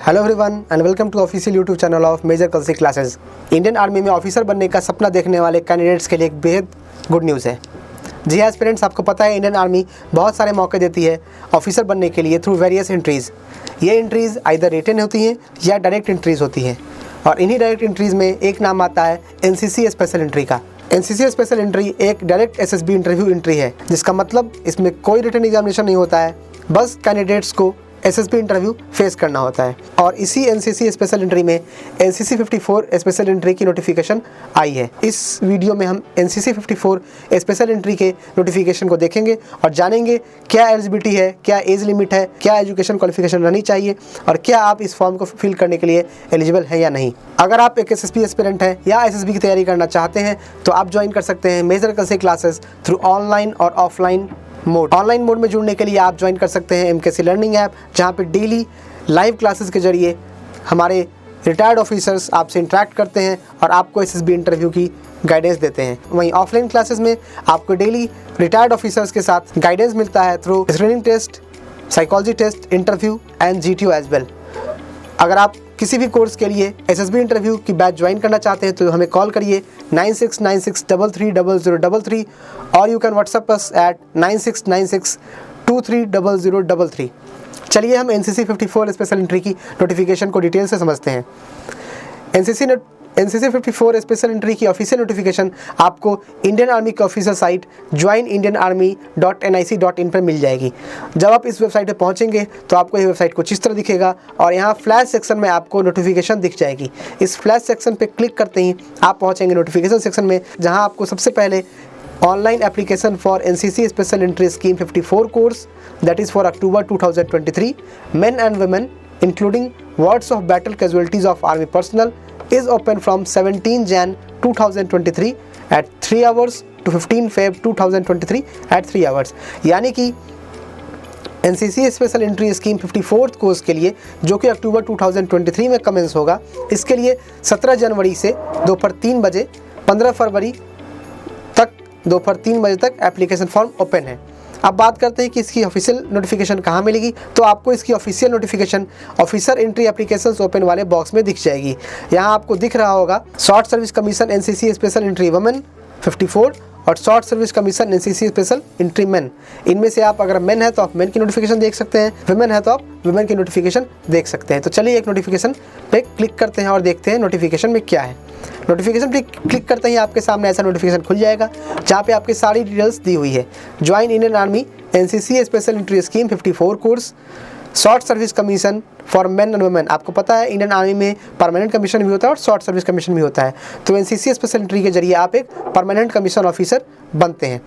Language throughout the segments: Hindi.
Hello everyone and welcome to official YouTube channel of major Kalsi classes. Indian army में ऑफिसर बनने का सपना देखने वाले कैंडिडेट्स के लिए एक बेहद गुड न्यूज़ है। जी हाँ फ्रेंड्स, आपको पता है इंडियन आर्मी बहुत सारे मौके देती है ऑफिसर बनने के लिए थ्रू वेरियस एंट्रीज़। ये एंट्रीज़ आइदर रिटन होती हैं या डायरेक्ट एंट्रीज़ होती हैं, और इन्हीं डायरेक्ट एंट्रीज़ में एक नाम आता है NCC स्पेशल एंट्री का। NCC स्पेशल एंट्री एक डायरेक्ट SSB इंटरव्यू एंट्री है, जिसका मतलब इसमें कोई रिटन एग्जामिनेशन नहीं होता है, बस कैंडिडेट्स को SSB इंटरव्यू फेस करना होता है। और इसी NCC स्पेशल एंट्री में NCC 54 स्पेशल एंट्री की नोटिफिकेशन आई है। इस वीडियो में हम NCC 54 स्पेशल एंट्री के नोटिफिकेशन को देखेंगे और जानेंगे क्या एलिजिबिलिटी है, क्या एज लिमिट है, क्या एजुकेशन क्वालिफिकेशन रहनी चाहिए और क्या आप इस फॉर्म को फिल करने के लिए एलिजिबल है या नहीं। अगर आप एक SSB एस्पिरेंट हैं या SSB की तैयारी करना चाहते हैं तो आप ज्वाइन कर सकते हैं major Kalsi classes through online और ऑफलाइन मोड। ऑनलाइन मोड में जुड़ने के लिए आप ज्वाइन कर सकते हैं MKC लर्निंग ऐप, जहां पे डेली लाइव क्लासेस के जरिए हमारे रिटायर्ड ऑफिसर्स आपसे इंटरेक्ट करते हैं और आपको SSB इंटरव्यू की गाइडेंस देते हैं। वहीं ऑफलाइन क्लासेस में आपको डेली रिटायर्ड ऑफिसर्स के साथ गाइडेंस मिलता है through screening test, psychology test, interview and GTO as well. अगर आप किसी भी कोर्स के लिए SSB इंटरव्यू की बैच ज्वाइन करना चाहते हैं तो हमें कॉल करिए 9696330033 और you can WhatsApp us at 9696230033। चलिए हम NCC 54 स्पेशल एंट्री की नोटिफिकेशन को डिटेल से समझते हैं। NCC 54 स्पेशल एंट्री की ऑफिशियल नोटिफिकेशन आपको इंडियन आर्मी के ऑफिशियल साइट joinindianarmy.nic.in पर मिल जाएगी। जब आप इस वेबसाइट पर पहुंचेंगे तो आपको ये वेबसाइट कुछ इस तरह दिखेगा और यहाँ फ्लैश सेक्शन में आपको नोटिफिकेशन दिख जाएगी। इस फ्लैश सेक्शन पे क्लिक करते ही आप पहुँचेंगे नोटिफिकेशन सेक्शन में, जहाँ आपको सबसे पहले online application for NCC special entry scheme 54 course that is for October 2023 men and women including wards of battle casualties of army personnel is open from 17 Jan 2023 at 3 hours to 15 Feb 2023 at 3 hours। यानी कि NCC special entry scheme 54 course के लिए जो कि October 2023 में कमेंस होगा, इसके लिए 17 जनवरी से दोपहर 3 बजे 15 फरवरी तक दोपहर 3 बजे तक एप्लीकेशन फॉर्म ओपन है। अब बात करते हैं कि इसकी ऑफिशियल नोटिफिकेशन कहाँ मिलेगी। तो आपको इसकी official notification officer entry applications open वाले बॉक्स में दिख जाएगी। यहाँ आपको दिख रहा होगा short service commission NCC special entry women 54 और short service commission NCC special entry main. इनमें से आप अगर मेन है तो आप मेन की नोटिफिकेशन देख सकते हैं, वुमेन है तो आप वुमेन की नोटिफिकेशन देख सकते हैं। तो चलिए एक नोटिफिकेशन पे क्लिक करते हैं और देखते हैं नोटिफिकेशन में क्या है। नोटिफिकेशन पे क्लिक करते ही आपके सामने ऐसा नोटिफिकेशन खुल जाएगा जहाँ पे आपकी सारी डिटेल्स दी हुई है। Join Indian army NCC special entry scheme 54 course, short service commission for main and women. आपको पता है इंडियन आर्मी में परमानेंट कमीशन भी होता है और शॉर्ट सर्विस कमीशन भी होता है, तो NCC स्पेशल एंट्री के जरिए आप एक परमानेंट कमीशन ऑफिसर बनते हैं।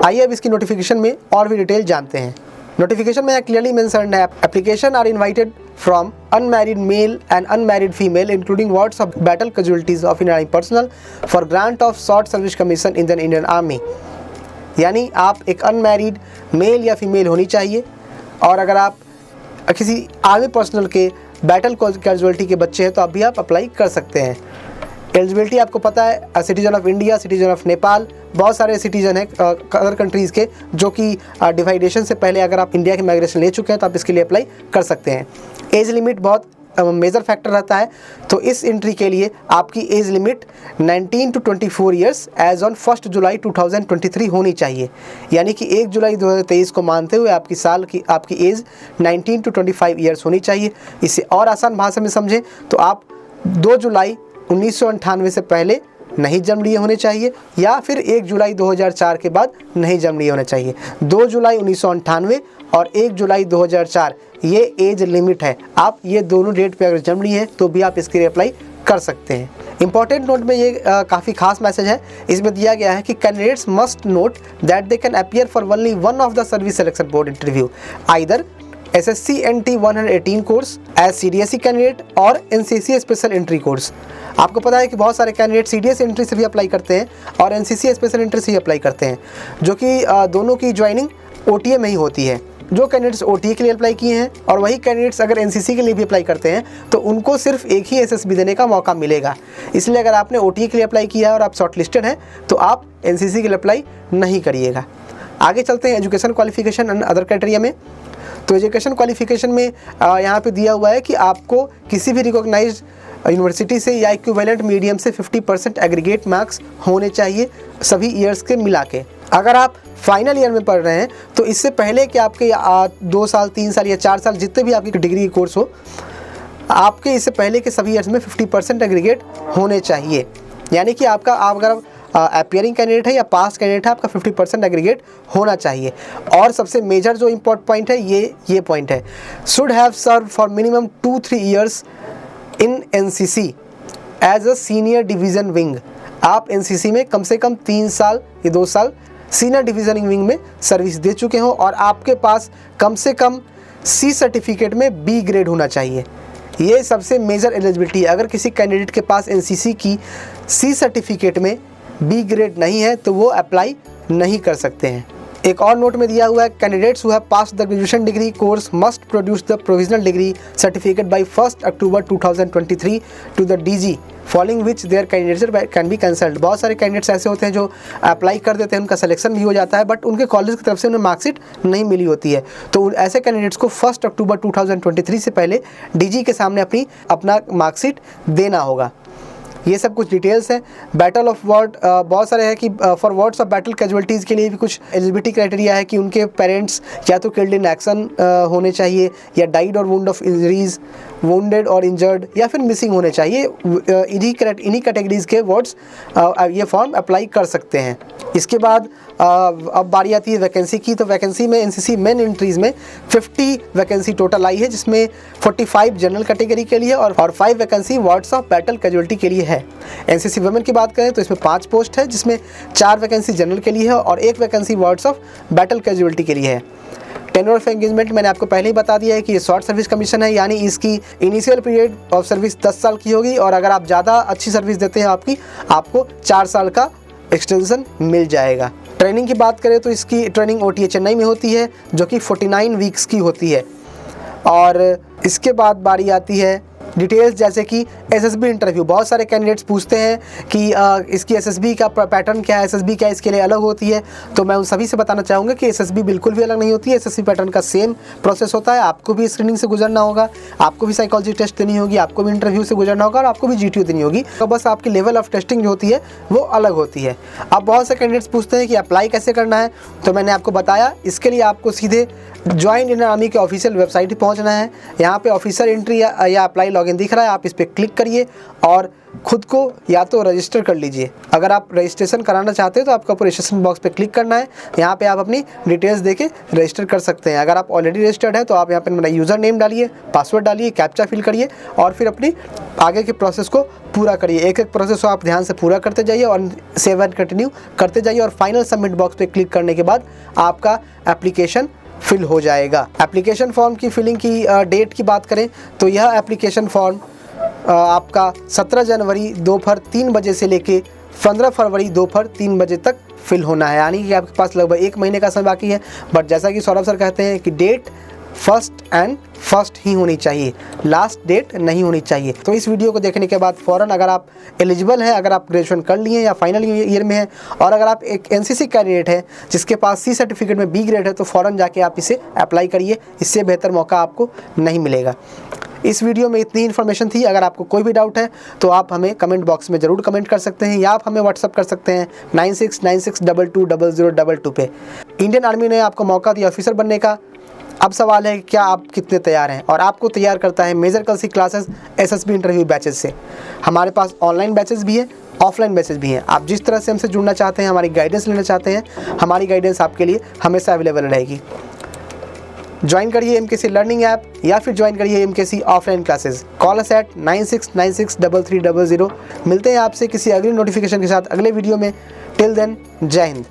आइए अब इसकी नोटिफिकेशन में और भी डिटेल जानते हैं। नोटिफिकेशन में क्लियरली मेंशन्ड है, application are invited from unmarried male and unmarried female including wards of battle casualties of Indian Army personnel for grant of short service commission in the Indian Army। यानी आप एक अनमैरिड मेल या फीमेल होनी चाहिए, और अगर आप किसी आर्मी पर्सनल के बैटल कैजुअलिटी के बच्चे हैं तो आप भी आप अप्लाई कर सकते हैं। एलिजिबिलिटी आपको पता है, citizen of India, citizen of Nepal, बहुत सारे सिटीजन हैं अदर कंट्रीज़ के जो कि डिवाइडेशन से पहले अगर आप इंडिया के माइग्रेशन ले चुके हैं तो आप इसके लिए अप्लाई कर सकते हैं। एज लिमिट बहुत मेजर फैक्टर रहता है, तो इस एंट्री के लिए आपकी age limit 19 to 24 years age on 1 July 2023 होनी चाहिए। यानी कि 1 जुलाई 2023 को मानते हुए आपकी एज 19 to 25 ईयर्स होनी चाहिए। इसे और आसान भाषा में समझें तो आप 2 जुलाई 1998 से पहले नहीं जन्म लिए होने चाहिए या फिर 1 जुलाई 2004 के बाद नहीं जन्म लिए होने चाहिए। 2 जुलाई 1998 और 1 जुलाई 2004 ये एज लिमिट है। आप ये दोनों डेट पे अगर जन्म लिए हैं तो भी आप इसके लिए अप्लाई कर सकते हैं। इंपॉर्टेंट नोट में ये काफ़ी खास मैसेज है, इसमें दिया गया है कि candidates must note that they can appear for only one of the service selection board interview either SSC NT 118 course as CDSE candidate और NCC स्पेशल एंट्री कोर्स। आपको पता है कि बहुत सारे कैंडिडेट CDS एंट्री से भी अप्लाई करते हैं और NCC स्पेशल एंट्री से भी अप्लाई करते हैं, जो कि दोनों की ज्वाइनिंग OTA में ही होती है। जो कैंडिडेट्स OTA के लिए अप्लाई किए हैं और वही कैंडिडेट्स अगर NCC के लिए भी अप्लाई करते हैं तो उनको सिर्फ एक ही SSB देने का मौका मिलेगा। इसलिए अगर आपने OTA के लिए अप्लाई किया है और आप शॉर्ट लिस्टेड हैं तो आप NCC के लिए अप्लाई नहीं करिएगा। आगे चलते हैं education qualification and other criteria में। तो एजुकेशन क्वालिफिकेशन में यहाँ पे दिया हुआ है कि आपको किसी भी रिकॉग्नाइज्ड यूनिवर्सिटी से या इक्विवेलेंट मीडियम से 50% एग्रीगेट मार्क्स होने चाहिए सभी ईयर्स के मिला के। अगर आप फाइनल ईयर में पढ़ रहे हैं तो इससे पहले कि आपके 2 साल 3 साल या 4 साल जितने भी आपकी डिग्री कोर्स हो, आपके इससे पहले के सभी ईयर्स में 50% एग्रीगेट होने चाहिए। यानी कि आप अगर अपीयरिंग कैंडिडेट है या पास कैंडिडेट है, आपका 50% एग्रीगेट होना चाहिए। और सबसे मेजर जो इम्पोर्टेंट पॉइंट है ये पॉइंट है, should have serve for minimum 2-3 years in NCC as a senior division wing. आप NCC में कम से कम 3 साल या 2 साल सीनियर डिवीज़न विंग में सर्विस दे चुके हो और आपके पास कम से कम C सर्टिफिकेट में B ग्रेड होना चाहिए। ये सबसे मेजर एलिजिबिलिटी है। अगर किसी कैंडिडेट के पास NCC की C सर्टिफिकेट में B ग्रेड नहीं है तो वो अप्लाई नहीं कर सकते हैं। एक और नोट में दिया हुआ है, candidates who have passed the graduation degree course must produce the provisional degree certificate by 1 October 2023 to the DG following which their candidature can be cancelled. बहुत सारे कैंडिडेट्स ऐसे होते हैं जो अप्लाई कर देते हैं, उनका सिलेक्शन भी हो जाता है, बट उनके कॉलेज की तरफ से उन्हें मार्कशीट नहीं मिली होती है। तो ऐसे कैंडिडेट्स को 1 अक्टूबर 2023 से पहले DG के सामने अपना मार्कशीट देना होगा। ये सब कुछ डिटेल्स हैं। बैटल ऑफ वर्ड बहुत सारे हैं कि for words of battle casualties के लिए भी कुछ एलिजिबिलिटी क्राइटेरिया है कि उनके पेरेंट्स या तो किल्ड इन एक्शन होने चाहिए या डाइड और वुंड ऑफ इंजरीज, वुंडेड और इंजर्ड या फिर मिसिंग होने चाहिए। इन्हीं कैटेगरीज़ के वर्ड्स ये फॉर्म अप्लाई कर सकते हैं। इसके बाद अब बारी आती है वैकेंसी की। तो वैकेंसी में NCC मेन एंट्रीज़ में 50 वैकेंसी टोटल आई है, जिसमें 45 जनरल कैटेगरी के लिए और 5 vacancy words of battle casualty के लिए है। NCC वुमेन की बात करें तो इसमें 5 पोस्ट है, जिसमें 4 वैकेंसी जनरल के लिए है और 1 vacancy words of battle casualty के लिए है। टेन्योर ऑफ एंगेजमेंट मैंने आपको पहले ही बता दिया है कि ये शॉर्ट सर्विस कमीशन है, यानी इसकी इनिशियल पीरियड ऑफ सर्विस 10 साल की होगी और अगर आप ज़्यादा अच्छी सर्विस देते हैं आपको 4 साल का एक्सटेंशन मिल जाएगा। ट्रेनिंग की बात करें तो इसकी ट्रेनिंग OTA चेन्नई में होती है जो कि 49 वीक्स की होती है। और इसके बाद बारी आती है डिटेल्स, जैसे कि SSB इंटरव्यू। बहुत सारे कैंडिडेट्स पूछते हैं कि इसकी SSB का पैटर्न क्या है, SSB क्या इसके लिए अलग होती है। तो मैं उन सभी से बताना चाहूँगा कि SSB बिल्कुल भी अलग नहीं होती है। SSB पैटर्न का सेम प्रोसेस होता है। आपको भी स्क्रीनिंग से गुजरना होगा, आपको भी साइकोलॉजी टेस्ट देनी होगी, आपको भी इंटरव्यू से गुजरना होगा और आपको भी GTO देनी होगी। तो बस आपकी लेवल ऑफ टेस्टिंग जो होती है वो अलग होती है। अब बहुत से कैंडिडेट्स पूछते हैं कि अप्लाई कैसे करना है, तो मैंने आपको बताया। इसके लिए आपको सीधे ज्वाइन इंडियन आर्मी के ऑफिशियल वेबसाइट पर पहुँचना है। यहाँ पे ऑफिसर एंट्री या अप्लाई लॉगिन दिख रहा है, आप इस पर क्लिक करिए और खुद को या तो रजिस्टर कर लीजिए। अगर आप रजिस्ट्रेशन कराना चाहते हो तो आपको रजिस्ट्रेशन बॉक्स पे क्लिक करना है। यहाँ पे आप अपनी डिटेल्स देके रजिस्टर कर सकते हैं। अगर आप ऑलरेडी रजिस्टर्ड है तो आप यहाँ पे अपना यूज़र नेम डालिए, पासवर्ड डालिए, कैप्चा फिल करिए और फिर अपनी आगे के प्रोसेस को पूरा करिए। एक एक प्रोसेस को आप ध्यान से पूरा करते जाइए और सेव एंड कंटिन्यू करते जाइए और फाइनल सबमिट बॉक्स पर क्लिक करने के बाद आपका एप्लीकेशन फिल हो जाएगा। एप्लीकेशन फॉर्म की फिलिंग की डेट की बात करें तो यह एप्लीकेशन फॉर्म आपका 17 जनवरी दोपहर 3 बजे से लेके 15 फरवरी दोपहर 3 बजे तक फिल होना है, यानी कि आपके पास लगभग 1 महीने का समय बाकी है। बट जैसा कि सौरभ सर कहते हैं कि डेट फर्स्ट ही होनी चाहिए, लास्ट डेट नहीं होनी चाहिए। तो इस वीडियो को देखने के बाद फ़ौरन अगर आप एलिजिबल हैं, अगर आप ग्रेजुएशन कर लिए हैं या फाइनल ईयर में हैं और अगर आप एक NCC कैंडिडेट हैं जिसके पास C सर्टिफिकेट में B ग्रेड है तो फ़ौरन जाके आप इसे अप्लाई करिए। इससे बेहतर मौका आपको नहीं मिलेगा। इस वीडियो में इतनी इन्फॉर्मेशन थी। अगर आपको कोई भी डाउट है तो आप हमें कमेंट बॉक्स में ज़रूर कमेंट कर सकते हैं या आप हमें व्हाट्सअप कर सकते हैं 9696220022 पे। इंडियन आर्मी ने आपको मौका दिया ऑफिसर बनने का। अब सवाल है क्या आप कितने तैयार हैं, और आपको तैयार करता है मेजर कल क्लासेस SSB इंटरव्यू बैचेस से। हमारे पास ऑनलाइन बैचेस भी हैं, ऑफलाइन बैचेस भी हैं। आप जिस तरह से हमसे जुड़ना चाहते हैं, हमारी गाइडेंस लेना चाहते हैं, हमारी गाइडेंस आपके लिए हमेशा अवेलेबल रहेगी। ज्वाइन करिए MKC लर्निंग ऐप या फिर ज्वाइन करिए MKC offline classes. Call us at 96963300। मिलते हैं आपसे किसी अगली नोटिफिकेशन के साथ अगले वीडियो में। टिल देन, जय हिंद।